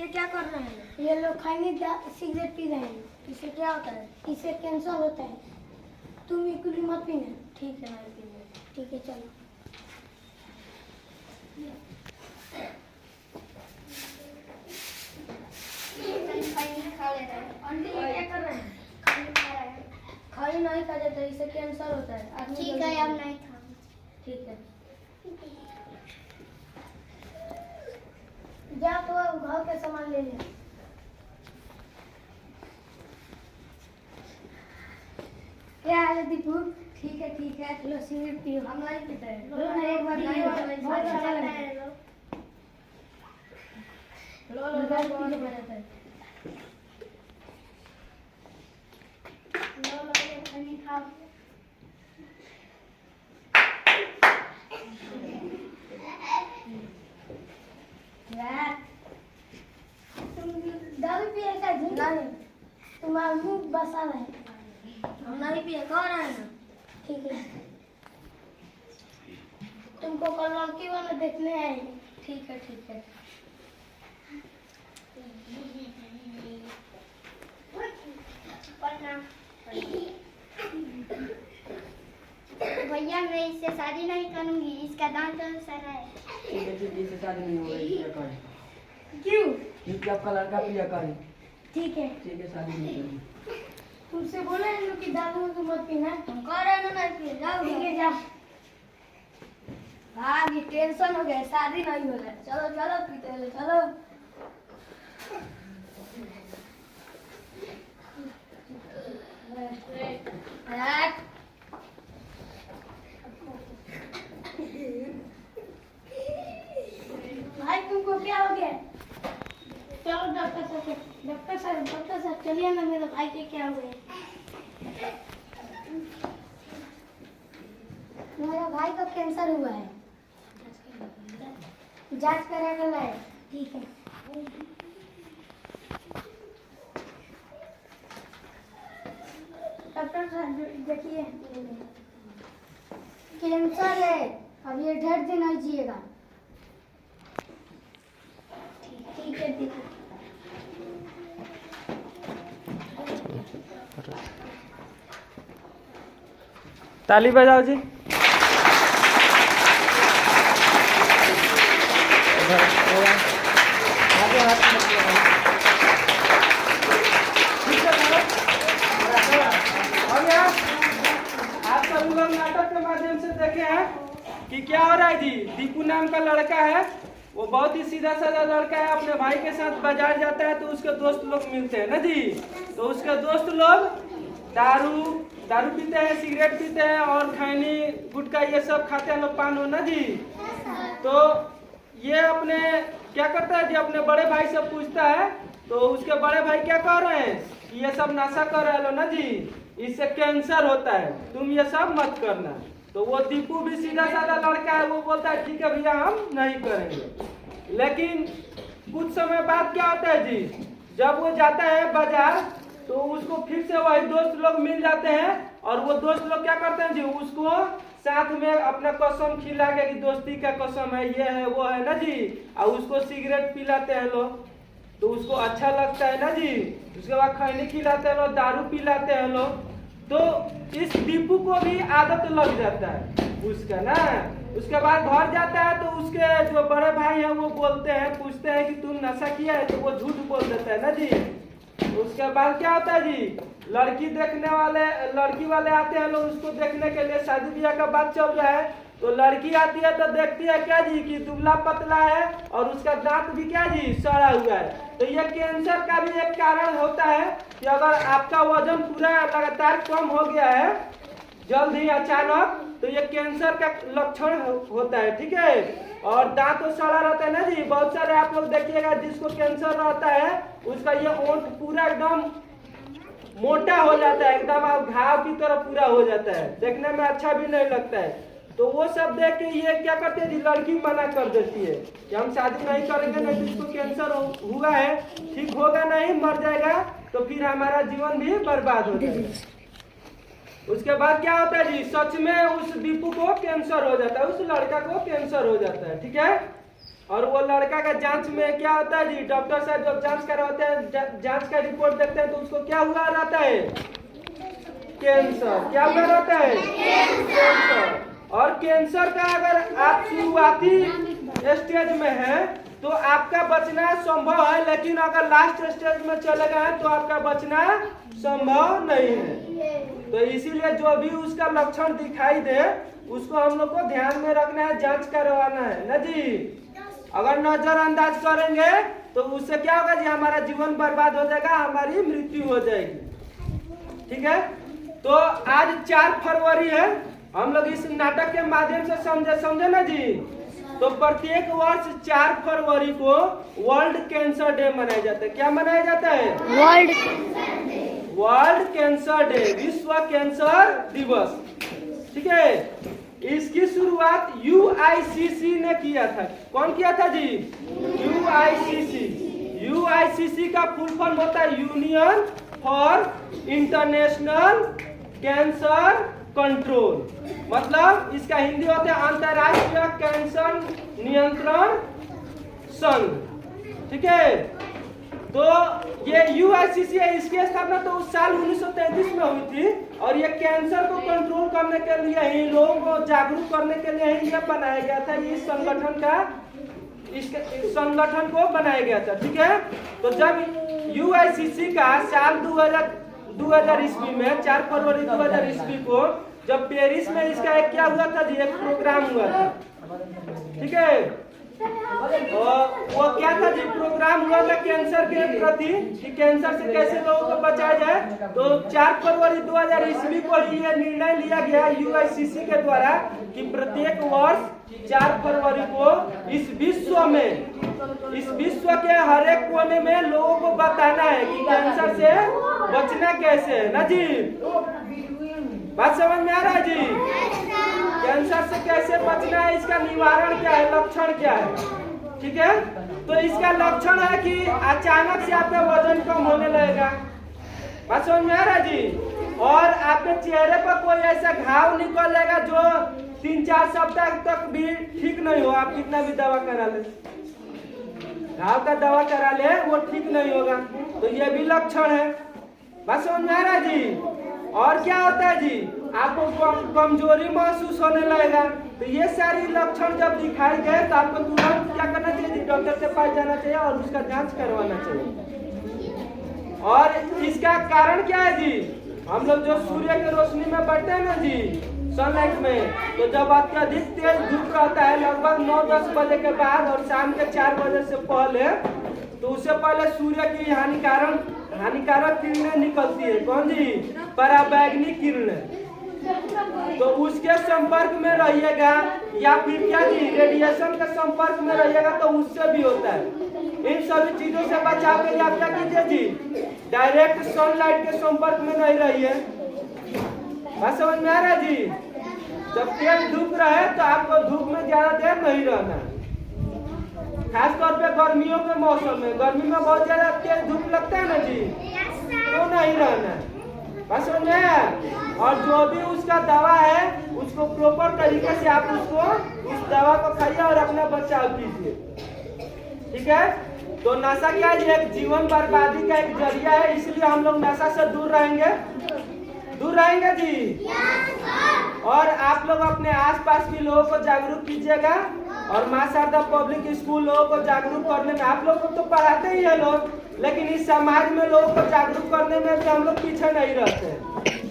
ये क्या कर रहे हैं? ये लोग खाने सिगरेट पी रहे हैं। इससे क्या होता है? इससे कैंसर होता है। तुम इकुली मत पीना। ठीक है, नहीं पीएंगे। ठीक है, चलो। खा ले रहे हैं। आंटी ये क्या कर रहे हैं? खाने खा रहे हैं। खाई नहीं खा जाता है, इससे कैंसर होता है। आदमी ठीक जल्दी- है, अब नहीं खाऊंगी। ठीक है। जा तो अब घर के सामान ले ले। क्या हाल है दीपू? ठीक है, ठीक है। लो सिगरेट पियो। हम नहीं पीते हैं। लो ना, एक बार नहीं, पियो। नहीं, बहुत नहीं, अच्छा नहीं, लगता है। लो लो लो, बहुत मजा आता है। लो लो, ये खाने खाओ। यार, तुम दारू पिए का जी? नहीं, तुम्हारा मुंह बसा रहे। हम नहीं पिए, कह रहे हैं ना। ठीक है। तुमको कल लड़की वाला देखने आएंगे। ठीक है, ठीक है। भैया मैं इससे शादी नहीं करूंगी, इसका दांत सर है। ठीक है, ठीक है, इससे शादी नहीं होगी, पिया करें। क्यों? क्योंकि आपका लड़का पिया करें। ठीक है। ठीक है, शादी नहीं करेंगे। तुमसे बोला है ना कि दारू में तुम मत पीना। हम कह रहे हैं ना नहीं पिए, जाओ ठीक है, जाओ। जाओ। भाग, ये टेंशन हो गया, शादी नहीं हो रहा है। चलो चलो पीते हैं, चलो। एक। भाई तुमको क्या हो गया? चलो डॉक्टर साहब, डॉक्टर साहब, डॉक्टर साहब चलिए ना, मेरे भाई के क्या हुए? मेरा भाई को कैंसर हुआ है। जांच करा कर लाए। ठीक है। डॉक्टर साहब देखिए, कैंसर है। अब ये 1.5 दिन नहीं जिएगा। ठीक है, देखो। ताली बजाओ जी। आप सब लोग नाटक के माध्यम से देखे हैं कि क्या हो रहा है जी। दीपू नाम का लड़का है, वो बहुत ही सीधा साधा लड़का है। अपने भाई के साथ बाजार जाता है तो उसके दोस्त लोग मिलते हैं ना जी। तो उसके दोस्त लोग दारू पीते हैं, सिगरेट पीते हैं और खैनी गुटखा ये सब खाते हैं लोग, पान हो ना जी। तो ये अपने क्या करता है जी, अपने बड़े भाई से पूछता है। तो उसके बड़े भाई क्या कह रहे हैं कि ये सब नशा कर रहे हो ना जी, इससे कैंसर होता है, तुम ये सब मत करना। तो वो दीपू भी सीधा साधा लड़का है, वो बोलता है ठीक है भैया हम नहीं करेंगे। लेकिन कुछ समय बाद क्या होता है जी, जब वो जाता है बाजार तो उसको फिर से वही दोस्त लोग मिल जाते हैं और वो दोस्त लोग क्या करते हैं जी, उसको साथ में अपना कसम खिला के कि दोस्ती का कसम है, ये है वो है ना जी, और उसको सिगरेट पिलाते हैं लोग। तो उसको अच्छा लगता है ना जी। उसके बाद खैनी खिलाते हैं लोग, दारू पिलाते हैं लोग। तो इस दीपू को भी आदत लग जाता है उसका ना। उसके बाद घर जाता है तो उसके जो बड़े भाई हैं वो बोलते हैं, पूछते हैं कि तुम नशा किया है, तो वो झूठ बोल देता है ना जी। उसके बाद क्या होता है जी, लड़की वाले आते हैं लोग उसको देखने के लिए। शादी ब्याह का बात चल रहा है तो लड़की आती है तो देखती है क्या जी कि दुबला पतला है और उसका दांत भी क्या जी सड़ा हुआ है। तो ये कैंसर का भी एक कारण होता है कि अगर आपका वजन पूरा लगातार कम हो गया है जल्द ही अचानक, तो ये कैंसर का लक्षण होता है। ठीक है। और दांत तो सड़ा रहता है ना जी। बहुत सारे आप लोग देखिएगा जिसको कैंसर रहता है उसका ये ओंठ पूरा एकदम मोटा हो जाता है, एकदम घाव की तरह पूरा हो जाता है, देखने में अच्छा भी नहीं लगता है। तो वो सब देख के ये क्या करते हैं जी, लड़की मना कर देती है कि हम शादी नहीं करेंगे, नहीं तो इसको कैंसर हुआ है, ठीक होगा नहीं, मर जाएगा, तो फिर हमारा जीवन भी बर्बाद हो जाएगा। उसके बाद क्या होता है जी, सच में उस दीपू को कैंसर हो जाता है, उस लड़का को कैंसर हो जाता है। ठीक है। और वो लड़का का जांच में क्या होता है जी, डॉक्टर साहब जब जांच करवाते हैं, जांच का रिपोर्ट देखते हैं तो उसको क्या हुआ रहता है, कैंसर। क्या हुआ रहता है, कैंसर। और कैंसर का अगर आप शुरुआती स्टेज में है तो आपका बचना संभव है, लेकिन अगर लास्ट स्टेज में चले गए तो आपका बचना संभव नहीं है। तो इसीलिए जो भी उसका लक्षण दिखाई दे उसको हम लोग को ध्यान में रखना है, जांच करवाना है ना जी। अगर नजरअंदाज करेंगे तो उससे क्या होगा जी, हमारा जीवन बर्बाद हो जाएगा, हमारी मृत्यु हो जाएगी। ठीक है, तो आज 4 फरवरी है, हम लोग इस नाटक के माध्यम से समझे ना जी। तो प्रत्येक वर्ष 4 फरवरी को वर्ल्ड कैंसर डे मनाया जाता है। क्या मनाया जाता है, वर्ल्ड कैंसर डे, विश्व कैंसर दिवस। ठीक है, इसकी शुरुआत UICC ने किया था। कौन किया था जी, UICC। UICC का फुल फॉर्म होता है union for international cancer control, मतलब इसका हिंदी होता है अंतर्राष्ट्रीय कैंसर नियंत्रण संघ। ठीक है, तो ये UICC है, इसकी स्थापना तो उस साल 1933 में हुई थी और ये कैंसर को कंट्रोल करने के लिए ही, लोगों को जागरूक करने के लिए ही ये बनाया गया था। इस संगठन को बनाया गया था। ठीक है, तो जब UICC का साल 2000 ईस्वी में 4 फरवरी 2000 ईस्वी को जब पेरिस में इसका एक क्या हुआ था जी, एक प्रोग्राम हुआ था। ठीक है, वो क्या था जी, प्रोग्राम हुआ था कैंसर के प्रति कि कैंसर से कैसे लोगों को बचाया जाए। तो 4 फरवरी 2000 ईस्वी को ही यह निर्णय लिया गया UICC के द्वारा कि प्रत्येक वर्ष 4 फरवरी को इस विश्व के हर एक कोने में लोगों को बताना है कि कैंसर से बचना कैसे है ना जी। बात समझ में आ रहा है जी, कैंसर से कैसे बचना है, इसका निवारण क्या है, लक्षण क्या है। ठीक है, तो इसका लक्षण है कि अचानक से आपका वजन कम होने लगेगा। बात समझ में आ रहा है जी, और आपके चेहरे पर कोई ऐसा घाव निकलेगा जो 3-4 सप्ताह तक भी ठीक नहीं हो। आप कितना भी दवा करा ले, घाव का दवा करा ले, वो ठीक नहीं होगा। तो ये भी लक्षण है। बात समझ में आ रहा है जी। और क्या होता है जी, आपको कमजोरी महसूस होने लगेगा। तो ये सारी लक्षण जब दिखाई गए तो आपको तुरंत क्या करना चाहिए जी, डॉक्टर के पास जाना चाहिए और उसका जांच करवाना चाहिए। और इसका कारण क्या है जी, हम लोग जो सूर्य की रोशनी में बैठते हैं ना जी, सनलाइट में, तो जब अत्यधिक तेज धूप रहता है लगभग 9-10 बजे के बाद और शाम के 4 बजे से पहले, तो उससे पहले सूर्य की हानिकारक किरणें निकलती है। कौन जी, पराबैंगनी किरणें। तो उसके संपर्क में रहिएगा या फिर क्या जी, रेडिएशन के संपर्क में रहिएगा तो उससे भी होता है। इन सभी चीजों से बचाव के लिए आप क्या कीजिए जी, डायरेक्ट सनलाइट के संपर्क में नहीं रहिए। बात समझ में आ रहा है जी। जब तेज धूप रहे तो आपको धूप में ज्यादा देर नहीं रहना, खास तौर पे गर्मियों के मौसम में। गर्मी में बहुत ज्यादा तेज धूप लगता है ना जी, तो नहीं रहना। बस समझ में। और जो भी उसका दवा है उसको प्रॉपर तरीके से आप उसको उस दवा को खाइए और अपना बचाव कीजिए। ठीक है, तो नशा क्या है, एक जीवन बर्बादी का एक जरिया है, इसलिए हम लोग नशा से दूर रहेंगे जी। और आप लोग अपने आसपास के लोगों को जागरूक कीजिएगा और मां शारदा पब्लिक स्कूल लोगों को जागरूक करने में, आप लोग को तो पढ़ाते ही है लोग, लेकिन इस समाज में लोगों को जागरूक करने में भी हम लोग पीछे नहीं रहते।